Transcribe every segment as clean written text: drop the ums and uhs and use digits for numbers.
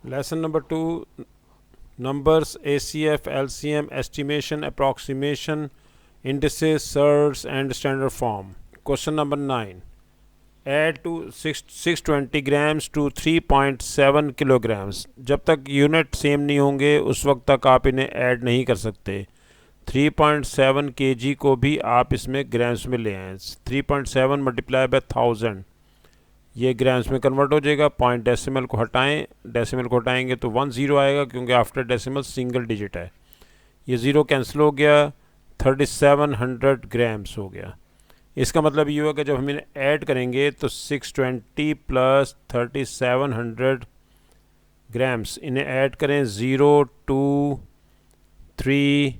Lesson number 2, numbers, ACF, LCM, estimation, approximation, indices, surds and standard form. Question number 9. Add to 620 grams to 3.7 kilograms. जब तक unit same नहीं होंगे उस वक्त तक आप इन्हें ऐड नहीं कर सकते. 3.7 kg को भी आप इसमें ग्राम्स में ले आएँ. 3.7 मल्टीप्लाई बाय 1000 ये ग्राम्स में कन्वर्ट हो जाएगा. पॉइंट डेसिमल को हटाएं, डेसिमल को हटाएंगे तो 10 आएगा क्योंकि आफ्टर डेसिमल सिंगल डिजिट है. ये ज़ीरो कैंसिल हो गया. 3700 ग्राम्स हो गया. इसका मतलब ये हुआ कि जब हम इन्हें ऐड करेंगे तो 620 प्लस 3700 ग्राम्स, इन्हें ऐड करें 0 2 3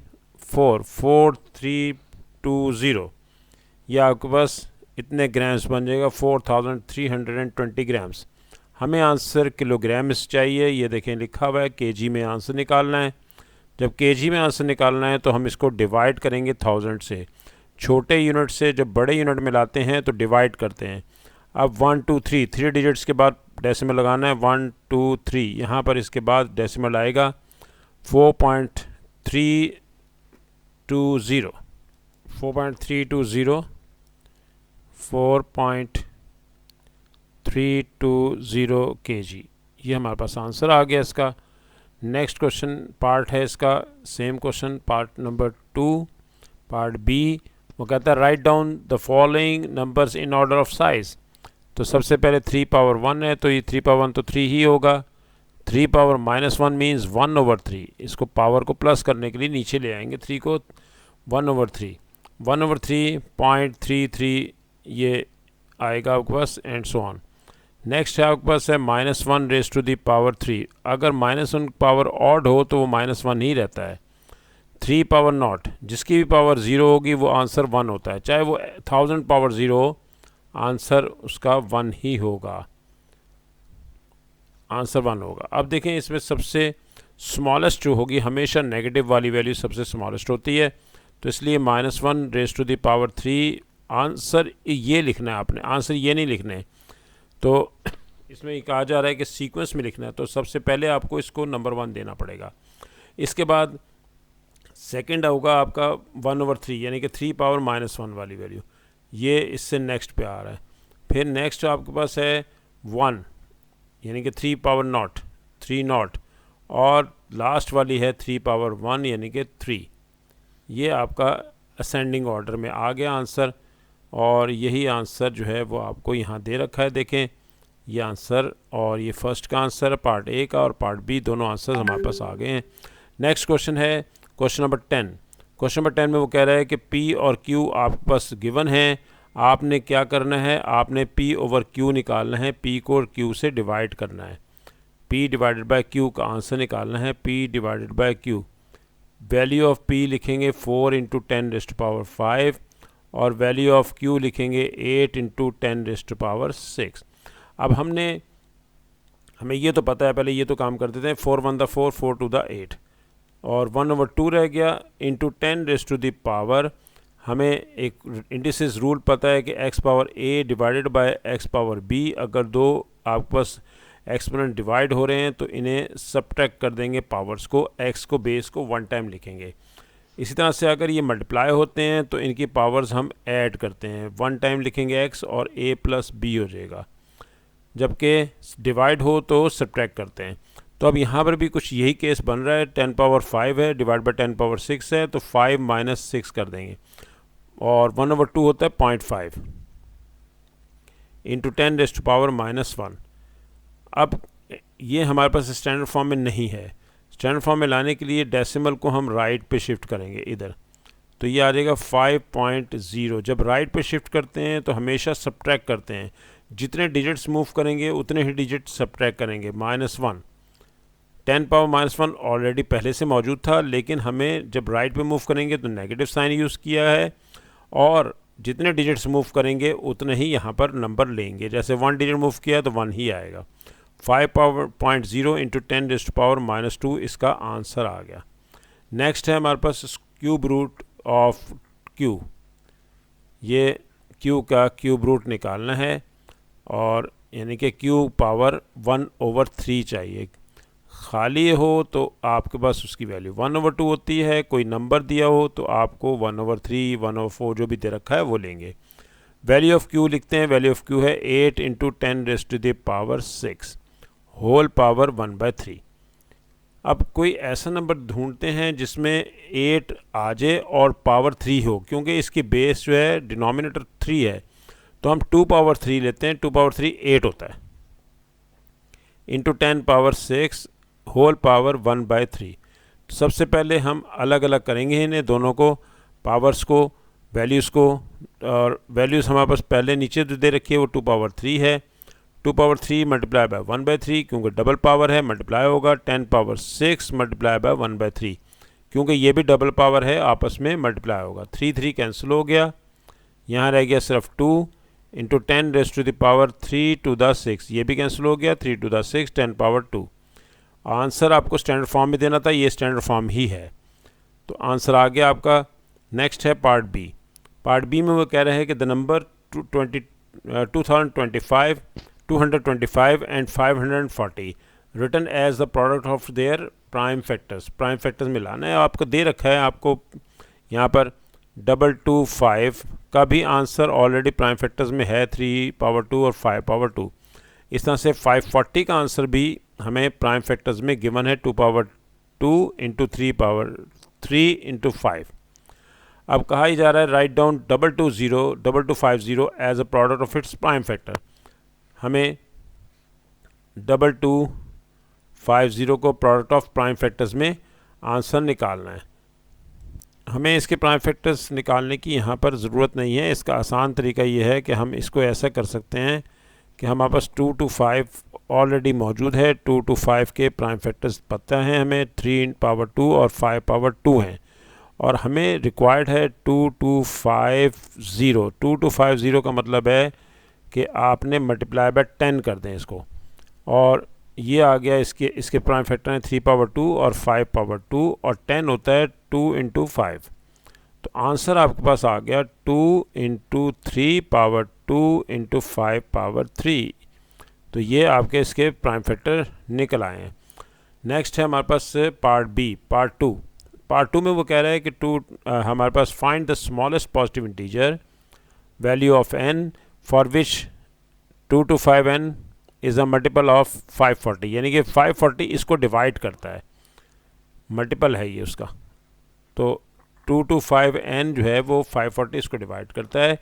4 4 3 2 0, यह आपके पास इतने ग्राम्स बन जाएगा 4320 ग्राम्स. हमें आंसर किलोग्राम्स चाहिए. ये देखें लिखा हुआ है केजी में आंसर निकालना है. जब केजी में आंसर निकालना है तो हम इसको डिवाइड करेंगे 1000 से. छोटे यूनिट से जब बड़े यूनिट में लाते हैं तो डिवाइड करते हैं. अब 1 2 3 3 डिजिट्स के बाद डेसिमल लगाना है. 1 2 3 यहाँ पर इसके बाद डेसिमल आएगा 4.320 4.320 4.320 kg. ये हमारे पास आंसर आ गया इसका. नेक्स्ट क्वेश्चन पार्ट है इसका same question, part number 2, part B. वो कहता है write down the following numbers in order of size. तो सबसे पहले 3 पावर 1 है तो ये 3 पावर 1 तो 3 ही होगा. 3 पावर -1 मीन्स 1/3. इसको पावर को प्लस करने के लिए नीचे ले आएंगे 3 को. 1/3 1/3 ये आएगा आपके पास एंड सो ऑन. नेक्स्ट है आपके पास है -1 रेज़ टू दी पावर 3. अगर -1 पावर ऑड हो तो वो -1 ही रहता है. 3 पावर नॉट, जिसकी भी पावर 0 होगी वो आंसर 1 होता है. चाहे वो 1000 पावर 0 हो, आंसर उसका 1 ही होगा. आंसर 1 होगा. अब देखें इसमें सबसे स्मॉलेस्ट जो होगी हमेशा नेगेटिव वाली वैल्यू सबसे स्मॉलेस्ट होती है. तो इसलिए -1 raise to the power 3. Answer ये लिखना है आपने, आंसर ये नहीं लिखने. तो इसमें ये कहा जा रहा है कि सीक्वेंस में लिखना है. तो सबसे पहले आपको इसको नंबर 1 देना पड़ेगा. इसके बाद सेकंड होगा आपका 1/3 यानी कि 3 पावर -1 वाली वैल्यू. ये इससे नेक्स्ट पे आ रहा है. फिर नेक्स्ट आपके पास है 1 यानी कि 3 पावर नॉट 3 नॉट. और लास्ट वाली है 3 पावर 1 यानी कि 3. ये आपका असेंडिंग ऑर्डर में आ गया आंसर. और यही आंसर जो है वो आपको यहाँ दे रखा है. देखें ये आंसर और ये फर्स्ट का आंसर पार्ट ए का और पार्ट बी दोनों आंसर हमारे पास आ गए हैं. नेक्स्ट क्वेश्चन है क्वेश्चन नंबर 10. क्वेश्चन नंबर 10 में वो कह रहा है कि पी और क्यू आपके पास गिवन है. आपने क्या करना है, आपने पी ओवर क्यू निकालना है. पी को क्यू से डिवाइड करना है. पी डिवाइडेड बाय क्यू का आंसर निकालना है. P divided by Q. Value of P लिखेंगे 4 × 10⁵ और वैल्यू ऑफ क्यू लिखेंगे 8 × 10⁶. अब हमें ये तो पता है, पहले ये तो काम कर देते हैं. 4 1 4 4 2 8 और 1/2 रह गया इंटू 10⁻. हमें एक इंडिसेस रूल पता है कि x power a divided by x power b. अगर दो आपके पास एक्सपोनेंट डिवाइड हो रहे हैं तो इन्हें सब्ट्रैक्ट कर देंगे पावर्स को. x को बेस को 1 टाइम लिखेंगे. इसी तरह से अगर ये मल्टीप्लाई होते हैं तो इनकी पावर्स हम ऐड करते हैं. 1 टाइम लिखेंगे x और a + b हो जाएगा. जबकि डिवाइड हो तो सब्ट्रैक्ट करते हैं. तो अब यहाँ पर भी कुछ यही केस बन रहा है. 10 पावर 5 है डिवाइड बाय 10 पावर 6 है तो 5 - 6 कर देंगे. और 1/2 होता है 0.5 इंटू 10⁻⁻1. अब ये हमारे पास स्टैंडर्ड फॉर्म में नहीं है. स्टैंडर्ड फॉर्म में लाने के लिए डेसिमल को हम राइट पे शिफ्ट करेंगे इधर. तो ये आ जाएगा 5.0. जब राइट पे शिफ्ट करते हैं तो हमेशा सब्ट्रैक्ट करते हैं. जितने डिजिट्स मूव करेंगे उतने ही डिजिट सब्ट्रैक्ट करेंगे. -1 10 पावर -1 ऑलरेडी पहले से मौजूद था, लेकिन हमें जब राइट पे मूव करेंगे तो नेगेटिव साइन यूज़ किया है. और जितने डिजिट्स मूव करेंगे उतने ही यहाँ पर नंबर लेंगे. जैसे 1 डिजिट मूव किया तो 1 ही आएगा. 5.0 इंटू 10⁻⁻2 इसका आंसर आ गया. नेक्स्ट है हमारे पास क्यूब रूट ऑफ क्यू. ये क्यू का क्यूब रूट निकालना है और यानी कि क्यू पावर 1/3 चाहिए. खाली हो तो आपके पास उसकी वैल्यू 1/2 होती है, कोई नंबर दिया हो तो आपको 1/3 1/4 जो भी दे रखा है वो लेंगे। वैल्यू ऑफ क्यू लिखते हैं, वैल्यू ऑफ क्यू है 8 × 10⁻⁶ होल पावर 1/3। अब कोई ऐसा नंबर ढूंढते हैं जिसमें 8 आ जाए और पावर 3 हो, क्योंकि इसकी बेस जो है डिनोमिनेटर 3 है, तो हम 2 पावर 3 लेते हैं। 2 पावर 3 8 होता है, इंटू 10⁻⁶ होल पावर 1/3। तो सबसे पहले हम अलग अलग करेंगे इन्हें दोनों को, पावर्स को, वैल्यूज़ को। और वैल्यूज़ हमारे पास पहले नीचे जो दे रखी है वो 2 पावर 3 है। 2 पावर 3 मल्टीप्लाई बाय 1/3, क्योंकि डबल पावर है मल्टीप्लाई होगा। 10⁻⁶ मल्टीप्लाई बाय 1/3, क्योंकि ये भी डबल पावर है, आपस में मल्टीप्लाई होगा। 3 3 कैंसिल हो गया, यहाँ रह गया सिर्फ 2 इंटू 10⁻3⁶, ये भी कैंसिल हो गया। 3⁶ 10⁻2। आंसर आपको स्टैंडर्ड फॉर्म में देना था, ये स्टैंडर्ड फॉर्म ही है, तो आंसर आ गया आपका। नेक्स्ट है पार्ट बी। पार्ट बी में वो कह रहे हैं कि the number 2025, 225 and 540 written as the product of their prime factors. Prime factors में लाना है, आपको दे रखा है, आपको यहाँ पर 225 का भी आंसर ऑलरेडी प्राइम फैक्टर्स में है, 3 पावर 2 और 5 पावर 2। इस तरह से 540 का आंसर भी हमें प्राइम फैक्टर्स में गिवन है, 2 पावर 2 इंटू 3 पावर 3 इंटू 5। अब कहा ही जा रहा है write down 220 as a product of its prime factor. हमें 2250 को प्रोडक्ट ऑफ प्राइम फैक्टर्स में आंसर निकालना है। हमें इसके प्राइम फैक्टर्स निकालने की यहाँ पर ज़रूरत नहीं है। इसका आसान तरीका ये है कि हम इसको ऐसा कर सकते हैं कि हमारे पास 2 to 5 ऑलरेडी मौजूद है। 2 to 5 के प्राइम फैक्टर्स पता हैं हमें, 3 पावर 2 और 5 पावर 2 हैं, और हमें रिक्वायर्ड है 2250। 2250 का मतलब है कि आपने मल्टीप्लाई बाय 10 कर दें इसको, और ये आ गया। इसके प्राइम फैक्टर हैं 3 पावर 2 और 5 पावर 2, और 10 होता है 2 × 5। तो आंसर आपके पास आ गया 2 × 3 पावर 2 × 5 पावर 3। तो ये आपके इसके प्राइम फैक्टर निकल आए हैं। नेक्स्ट है हमारे पास पार्ट बी, पार्ट 2। पार्ट 2 में वो कह रहा है कि हमारे पास find the smallest positive integer value of n for which 2 to 5n is a multiple of 540, यानी कि 540 इसको डिवाइड करता है, मल्टीपल है ये उसका। तो 2 to 5n जो है वो 540 इसको डिवाइड करता है।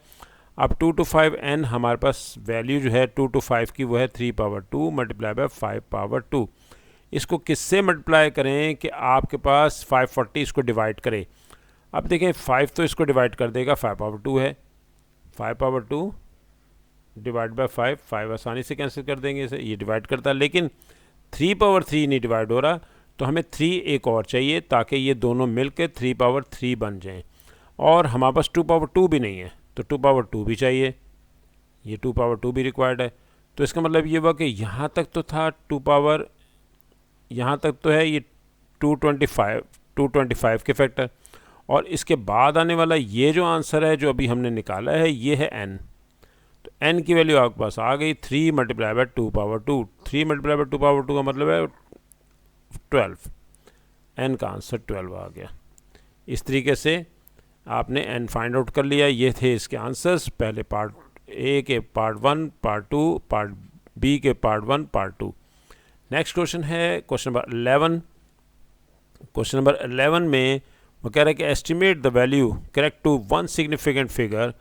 अब 2 to 5n हमारे पास वैल्यू जो है 2 to 5 की वो है 3 पावर 2 मल्टीप्लाई बाय 5 पावर 2। इसको किससे मल्टीप्लाई करें कि आपके पास 540 इसको डिवाइड करे। अब देखें 5 तो इसको डिवाइड कर देगा, 5 पावर 2 है, 5 पावर 2 डिवाइड बाय 5, 5 आसानी से कैंसिल कर देंगे इसे, ये डिवाइड करता है। लेकिन 3 पावर 3 नहीं डिवाइड हो रहा, तो हमें 3 एक और चाहिए ताकि ये दोनों मिलकर 3 पावर 3 बन जाएं। और हमारे पास 2 पावर 2 भी नहीं है, तो 2 पावर 2 भी चाहिए, ये 2 पावर 2 भी रिक्वायर्ड है। तो इसका मतलब ये हुआ कि यहाँ तक तो था 2 पावर, यहाँ तक तो है ये 225 के फैक्टर, और इसके बाद आने वाला ये जो आंसर है जो अभी हमने निकाला है ये है n। तो n की वैल्यू आपके पास आ गई 3 multiply by 2 power 2। 3 multiply by 2 power 2 का मतलब है 12, n का आंसर 12 आ गया। इस तरीके से आपने n फाइंड आउट कर लिया। ये थे इसके आंसर्स, पहले पार्ट ए के पार्ट 1, पार्ट 2, पार्ट बी के पार्ट 1, पार्ट 2। नेक्स्ट क्वेश्चन है क्वेश्चन नंबर 11। क्वेश्चन नंबर 11 में वो कह रहा है कि estimate the value correct to one significant figure.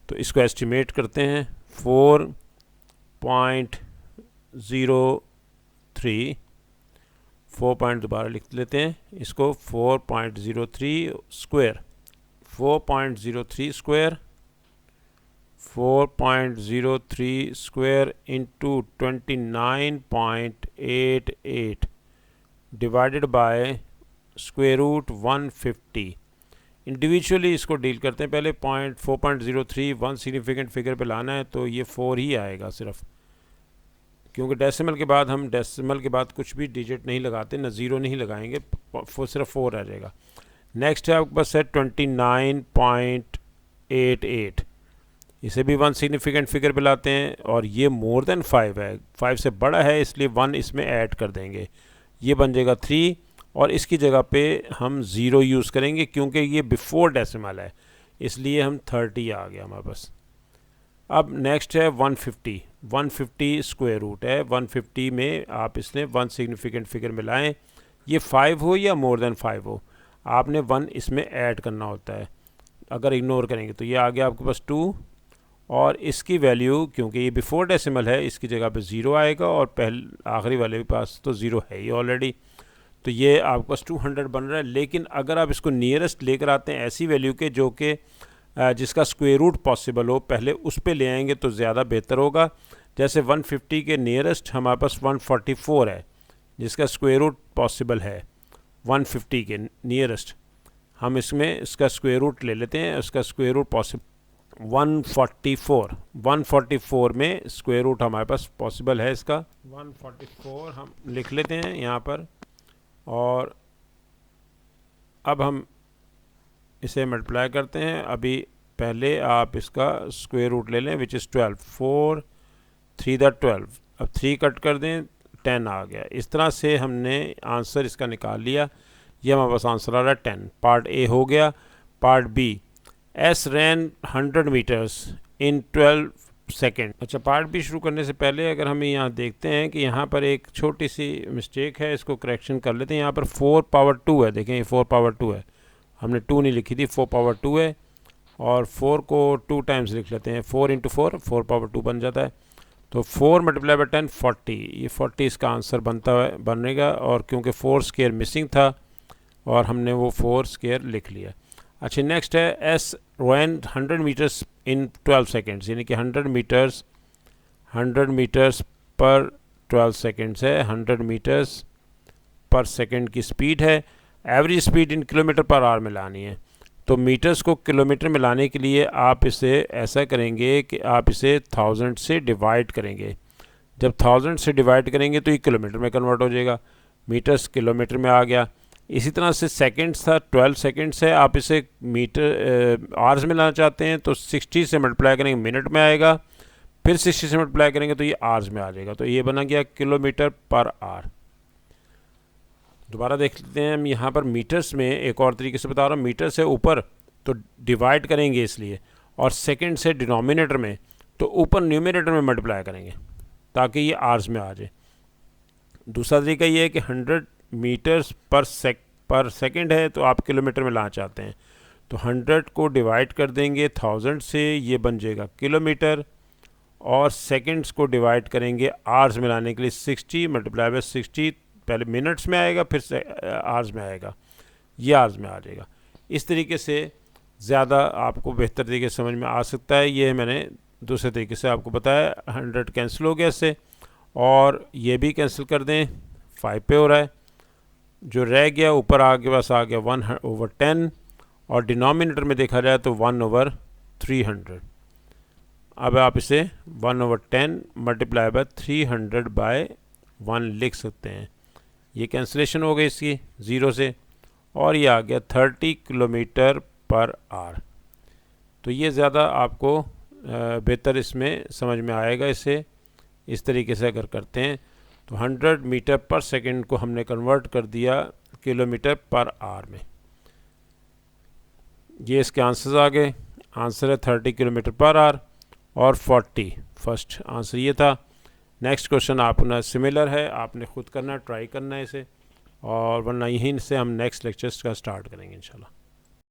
तो इसको एस्टिमेट करते हैं 4.03, 4 पॉइंट दोबारा लिख लेते हैं इसको, 4.03 square, 4.03 square, 4.03 square into 29.88 divided by square root 150। Individually इसको डील करते हैं। पहले 4.03 वन सिग्निफिकेंट फिगर पे लाना है, तो ये 4 ही आएगा सिर्फ, क्योंकि डेसिमल के बाद हम डेसिमल के बाद कुछ भी डिजिट नहीं लगाते, ना ज़ीरो नहीं लगाएंगे, सिर्फ 4 आ जाएगा। नेक्स्ट है आपके पास है 29.88, इसे भी वन सिग्निफिकेंट फिगर पे लाते हैं, और ये मोर देन 5 है, 5 से बड़ा है, इसलिए 1 इसमें ऐड कर देंगे, ये बन जाएगा 3 और इसकी जगह पे हम 0 यूज़ करेंगे क्योंकि ये बिफोर डेसिमल है, इसलिए हम 30 आ गया हमारे पास। अब नेक्स्ट है 150। 150 स्क्वायर रूट है। 150 में आप इसमें 1 सिग्निफिकेंट फिगर मिलाएं, ये 5 हो या मोर देन 5 हो, आपने 1 इसमें ऐड करना होता है। अगर इग्नोर करेंगे तो ये आ गया आपके पास 2 और इसकी वैल्यू क्योंकि ये बिफोर डेसिमल है इसकी जगह पे 0 आएगा और पहले आखिरी वाले के पास तो 0 है ही ऑलरेडी, तो ये आपके पास 200 बन रहा है। लेकिन अगर आप इसको नियरेस्ट लेकर आते हैं ऐसी वैल्यू के जो कि जिसका स्क्वायर रूट पॉसिबल हो, पहले उस पे ले आएंगे तो ज़्यादा बेहतर होगा। जैसे 150 के नियरेस्ट हमारे पास 144 है जिसका स्क्वायर रूट पॉसिबल है। 150 के नियरेस्ट हम इसमें इसका स्क्वायर रूट ले लेते हैं, उसका स्क्वायर रूट पॉसिबल 144 में स्क्वायर रूट हमारे पास पॉसिबल है इसका 144 हम लिख लेते हैं यहाँ पर। और अब हम इसे मल्टीप्लाई करते हैं। अभी पहले आप इसका स्क्वायर रूट ले लें विच इज़ 12, 4 3 दा 12, अब 3 कट कर दें 10 आ गया। इस तरह से हमने आंसर इसका निकाल लिया। ये हमारे पास आंसर आ रहा है 10। पार्ट ए हो गया। Part B, S ran 100 metres in 12 second. अच्छा, पार्ट बी शुरू करने से पहले अगर हम यहाँ देखते हैं कि यहाँ पर एक छोटी सी मिस्टेक है, इसको करेक्शन कर लेते हैं। यहाँ पर 4 पावर 2 है, देखें ये 4 पावर 2 है, हमने 2 नहीं लिखी थी, 4 पावर 2 है और 4 को 2 टाइम्स लिख लेते हैं। 4 इंटू 4 पावर 2 बन जाता है। तो 4 मल्टीप्लाई बाई 10 40, ये 40 इसका आंसर बनेगा। और क्योंकि 4 स्क्वायर मिसिंग था और हमने वो 4 स्क्वायर लिख लिया। अच्छा, नेक्स्ट है S run 100 metres in 12 seconds, यानी कि 100 मीटर्स पर 12 सेकेंड्स है। 100 मीटर्स पर सेकेंड की स्पीड है। Average speed in kilometre per hour में लानी है। तो मीटर्स को किलोमीटर में लाने के लिए आप इसे ऐसा करेंगे कि आप इसे 1000 से डिवाइड करेंगे। जब 1000 से डिवाइड करेंगे तो ये किलोमीटर में कन्वर्ट हो जाएगा, मीटर्स किलोमीटर में आ गया। इसी तरह से सेकंड्स था, 12 सेकंड्स है, आप इसे मीटर आवर्स में लाना चाहते हैं तो 60 से मल्टीप्लाई करेंगे मिनट में आएगा, फिर 60 से मल्टीप्लाई करेंगे तो ये आवर्स में आ जाएगा। तो ये बना गया किलोमीटर पर आवर। दोबारा देख लेते हैं हम यहाँ पर मीटर्स में, एक और तरीके से बता रहा हूँ। मीटर से ऊपर तो डिवाइड करेंगे इसलिए, और सेकंड से डिनोमिनेटर में तो ऊपर न्यूमिनेटर में मल्टीप्लाई करेंगे ताकि ये आवर्स में आ जाए। दूसरा तरीका ये है कि 100 मीटर्स पर सेकंड है तो आप किलोमीटर में लाना चाहते हैं तो 100 को डिवाइड कर देंगे 1000 से, ये बन जाएगा किलोमीटर। और सेकंड्स को डिवाइड करेंगे आवर्स में लाने के लिए 60 मल्टीप्लाई बाई 60, पहले मिनट्स में आएगा फिर से आवर्स में आएगा, ये आवर्स में आ जाएगा। इस तरीके से ज़्यादा आपको बेहतर तरीके से समझ में आ सकता है। ये मैंने दूसरे तरीके से आपको बताया। 100 कैंसिल हो गया इससे और ये भी कैंसिल कर दें, 5 पे हो रहा है। जो रह गया ऊपर आगे पास आ गया 1/10 और डिनोमिनेटर में देखा जाए तो 1/300। अब आप इसे 1/10 मल्टीप्लाई बाय 300/1 लिख सकते हैं। ये कैंसिलेशन हो गई इसकी 0 से और ये आ गया 30 किलोमीटर पर आवर। तो ये ज़्यादा आपको बेहतर इसमें समझ में आएगा। इसे इस तरीके से अगर करते हैं तो 100 मीटर पर सेकंड को हमने कन्वर्ट कर दिया किलोमीटर पर आवर में। ये इसके आंसर्स आ गए। आंसर है 30 किलोमीटर पर आवर और 40। फर्स्ट आंसर ये था। नेक्स्ट क्वेश्चन आपने सिमिलर है, आपने खुद करना है, ट्राई करना है इसे, और वरना यहीं से हम नेक्स्ट लेक्चर्स का स्टार्ट करेंगे इंशाल्लाह।